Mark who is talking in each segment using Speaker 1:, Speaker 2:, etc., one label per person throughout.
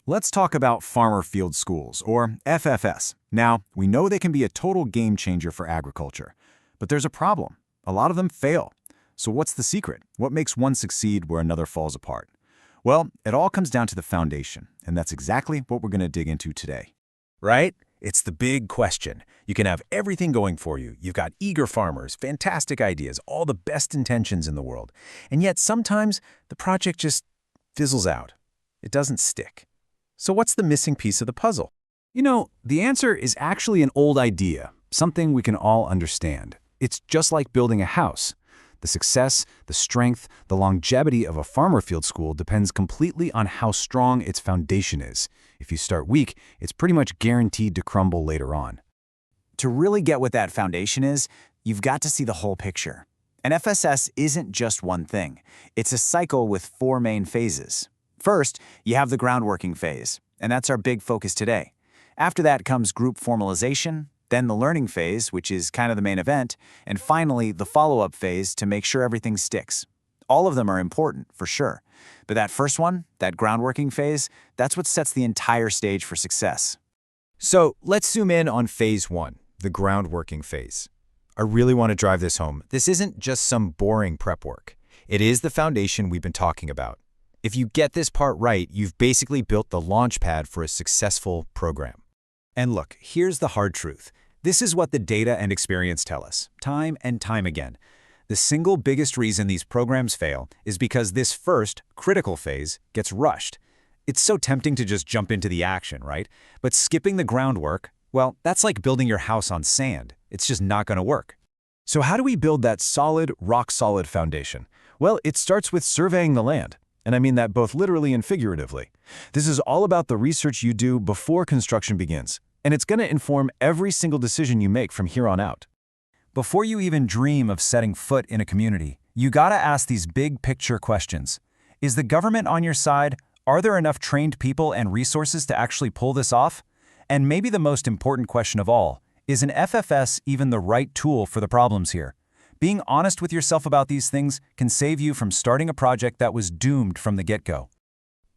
Speaker 1: Let's talk about farmer field schools, or FFS. Now, we know they can be a total game changer for agriculture. But there's a problem. A lot of them fail. So what's the secret? What makes one succeed where another falls apart? Well, it all comes down to the foundation, and that's exactly what we're going to dig into today.
Speaker 2: Right? It's the big question. You can have everything going for you. You've got eager farmers, fantastic ideas, all the best intentions in the world. And yet sometimes the project just fizzles out. It doesn't stick. So what's the missing piece of the puzzle?
Speaker 1: You know, the answer is actually an old idea, something we can all understand. It's just like building a house. The success, the strength, the longevity of a farmer field school depends completely on how strong its foundation is. If you start weak, it's pretty much guaranteed to crumble later on.
Speaker 3: To really get what that foundation is, you've got to see the whole picture. An FSS isn't just one thing. It's a cycle with 4 main phases. First, you have the groundworking phase, and that's our big focus today. After that comes group formalization, then the learning phase, which is kind of the main event, and finally the follow-up phase to make sure everything sticks. All of them are important, for sure. But that first one, that groundworking phase, that's what sets the entire stage for success.
Speaker 2: So let's zoom in on phase 1, the groundworking phase. I really want to drive this home. This isn't just some boring prep work. It is the foundation we've been talking about. If you get this part right, you've basically built the launch pad for a successful program.
Speaker 1: And look, here's the hard truth. This is what the data and experience tell us, time and time again. The single biggest reason these programs fail is because this first, critical phase gets rushed. It's so tempting to just jump into the action, right? But skipping the groundwork, well, that's like building your house on sand. It's just not going to work. So how do we build that solid, rock-solid foundation? Well, it starts with surveying the land. And I mean that both literally and figuratively. This is all about the research you do before construction begins, and it's going to inform every single decision you make from here on out. Before you even dream of setting foot in a community, you gotta ask these big picture questions. Is the government on your side? Are there enough trained people and resources to actually pull this off? And maybe the most important question of all, is an FFS even the right tool for the problems here? Being honest with yourself about these things can save you from starting a project that was doomed from the get-go.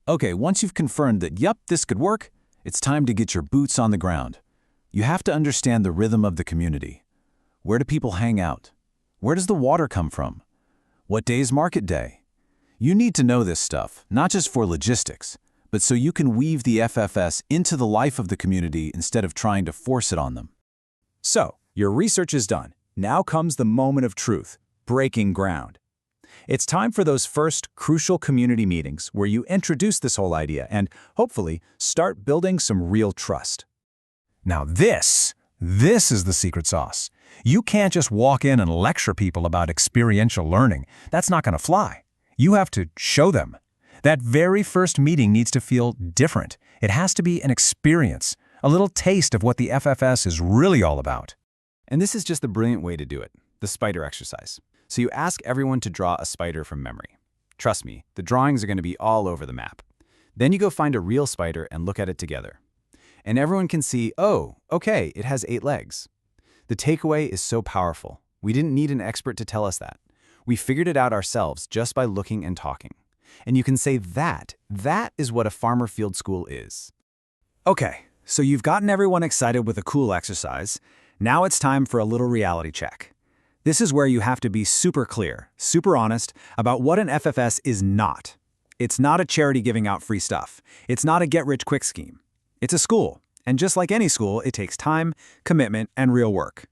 Speaker 1: Okay, once you've confirmed that, yep, this could work, it's time to get your boots on the ground. You have to understand the rhythm of the community. Where do people hang out? Where does the water come from? What day is market day? You need to know this stuff, not just for logistics, but so you can weave the FFS into the life of the community instead of trying to force it on them. So, your research is done. Now comes the moment of truth, breaking ground. It's time for those first crucial community meetings where you introduce this whole idea and, hopefully, start building some real trust. Now this is the secret sauce. You can't just walk in and lecture people about experiential learning. That's not going to fly. You have to show them. That very first meeting needs to feel different. It has to be an experience, a little taste of what the FFS is really all about. And this is just the brilliant way to do it, the spider exercise. So you ask everyone to draw a spider from memory. Trust me, the drawings are going to be all over the map. Then you go find a real spider and look at it together. And everyone can see, oh, okay, it has 8 legs. The takeaway is so powerful. We didn't need an expert to tell us that. We figured it out ourselves just by looking and talking. And you can say that is what a farmer field school is. Okay, so you've gotten everyone excited with a cool exercise. Now it's time for a little reality check. This is where you have to be super clear, super honest about what an FFS is not. It's not a charity giving out free stuff. It's not a get-rich-quick scheme. It's a school, and just like any school, it takes time, commitment, and real work.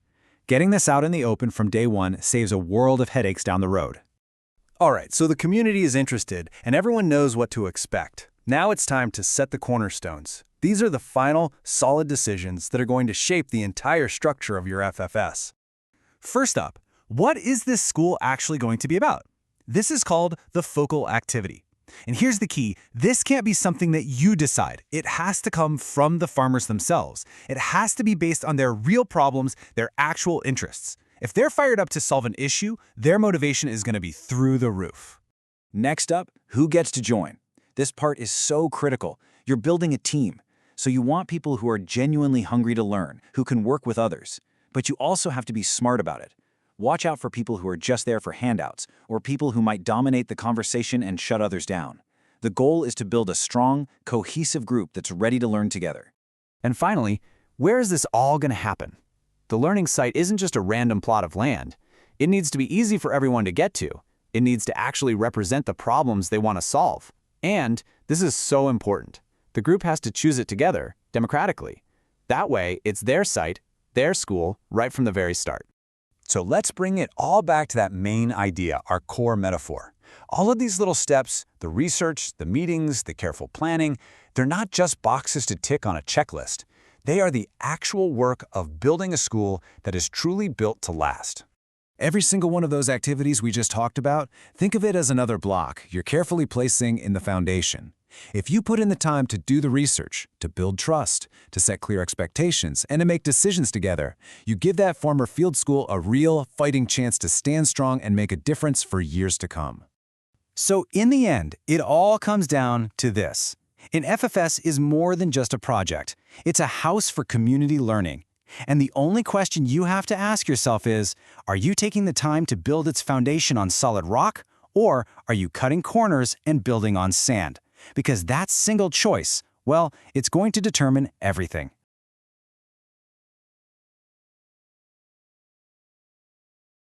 Speaker 1: Getting this out in the open from day one saves a world of headaches down the road.
Speaker 4: All right, so the community is interested, and everyone knows what to expect. Now it's time to set the cornerstones. These are the final, solid decisions that are going to shape the entire structure of your FFS.
Speaker 3: First up, what is this school actually going to be about? This is called the focal activity. And here's the key, this can't be something that you decide. It has to come from the farmers themselves. It has to be based on their real problems, their actual interests. If they're fired up to solve an issue, their motivation is going to be through the roof. Next up, who gets to join? This part is so critical. You're building a team. So you want people who are genuinely hungry to learn, who can work with others. But you also have to be smart about it. Watch out for people who are just there for handouts, or people who might dominate the conversation and shut others down.
Speaker 1: The goal is to build a strong, cohesive group that's ready to learn together.
Speaker 3: And finally, where is this all going to happen? The learning site isn't just a random plot of land. It needs to be easy for everyone to get to. It needs to actually represent the problems they want to solve. And this is so important. The group has to choose it together, democratically. That way, it's their site, their school, right from the very start.
Speaker 1: So let's bring it all back to that main idea, our core metaphor. All of these little steps, the research, the meetings, the careful planning, they're not just boxes to tick on a checklist. They are the actual work of building a school that is truly built to last.
Speaker 2: Every single one of those activities we just talked about, think of it as another block you're carefully placing in the foundation. If you put in the time to do the research, to build trust, to set clear expectations, and to make decisions together, you give that former field school a real fighting chance to stand strong and make a difference for years to come.
Speaker 3: So in the end, it all comes down to this. An FFS is more than just a project. It's a house for community learning. And the only question you have to ask yourself is, are you taking the time to build its foundation on solid rock, or are you cutting corners and building on sand? Because that single choice, well, it's going to determine everything.